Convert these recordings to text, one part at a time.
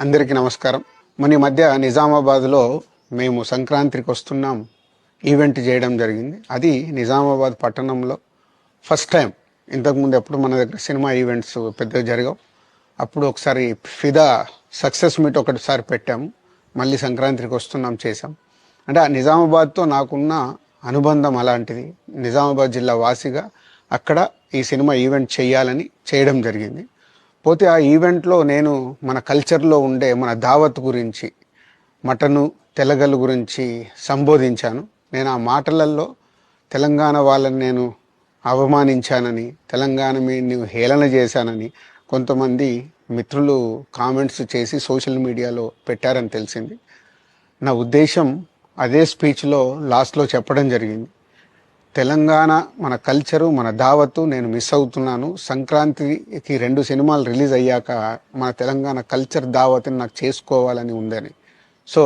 అందరికీ నమస్కారం. మన ఈ మధ్య నిజామాబాద్లో మేము సంక్రాంతికి వస్తున్నాం ఈవెంట్ చేయడం జరిగింది. అది నిజామాబాద్ పట్టణంలో ఫస్ట్ టైం. ఇంతకుముందు ఎప్పుడు మన దగ్గర సినిమా ఈవెంట్స్ పెద్దగా జరగవు. అప్పుడు ఒకసారి ఫిదా సక్సెస్ మీట్ ఒకటిసారి పెట్టాము. మళ్ళీ సంక్రాంతికి వస్తున్నాం చేసాం. అంటే ఆ నిజామాబాద్తో నాకున్న అనుబంధం అలాంటిది. నిజామాబాద్ జిల్లా వాసిగా అక్కడ ఈ సినిమా ఈవెంట్ చేయాలని చేయడం జరిగింది. పోతే ఆ ఈవెంట్లో నేను మన కల్చర్లో ఉండే మన దావత్ గురించి, మటను తెలగలు గురించి సంబోధించాను. నేను ఆ మాటలలో తెలంగాణ వాళ్ళని నేను అవమానించానని, తెలంగాణ మీద హేళన చేశానని కొంతమంది మిత్రులు కామెంట్స్ చేసి సోషల్ మీడియాలో పెట్టారని తెలిసింది. నా ఉద్దేశం అదే స్పీచ్లో లాస్ట్లో చెప్పడం జరిగింది. తెలంగాణ మన కల్చరు, మన దావత్తు నేను మిస్ అవుతున్నాను. సంక్రాంతికి 2 సినిమాలు రిలీజ్ అయ్యాక మన తెలంగాణ కల్చర్ దావత్ని నాకు చేసుకోవాలని ఉందని. సో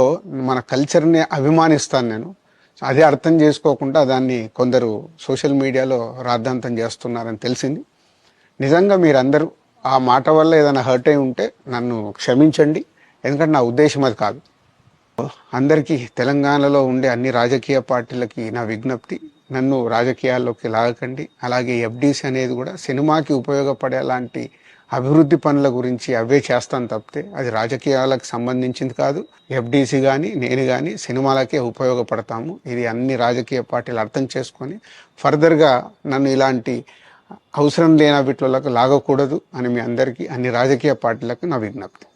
మన కల్చర్ని అభిమానిస్తాను నేను. అదే అర్థం చేసుకోకుండా దాన్ని కొందరు సోషల్ మీడియాలో రాద్ధాంతం చేస్తున్నారని తెలిసింది. నిజంగా మీరందరూ ఆ మాట వల్ల ఏదైనా హర్ట్ అయి ఉంటే నన్ను క్షమించండి. ఎందుకంటే నా ఉద్దేశం అది కాదు. అందరికీ తెలంగాణలో ఉండే అన్ని రాజకీయ పార్టీలకి నా విజ్ఞప్తి, నన్ను రాజకీయాల్లోకి లాగకండి. అలాగే ఎఫ్డీసీ అనేది కూడా సినిమాకి ఉపయోగపడే లాంటి అభివృద్ధి పనుల గురించి అవే చేస్తాను తప్పితే అది రాజకీయాలకు సంబంధించింది కాదు. ఎఫ్డీసీ కానీ నేను కానీ సినిమాలకే ఉపయోగపడతాము. ఇది అన్ని రాజకీయ పార్టీలు అర్థం చేసుకొని ఫర్దర్గా నన్ను ఇలాంటి అవసరం లేని వీటిలోకి లాగకూడదు అని మీ అందరికీ, అన్ని రాజకీయ పార్టీలకు నా విజ్ఞప్తి.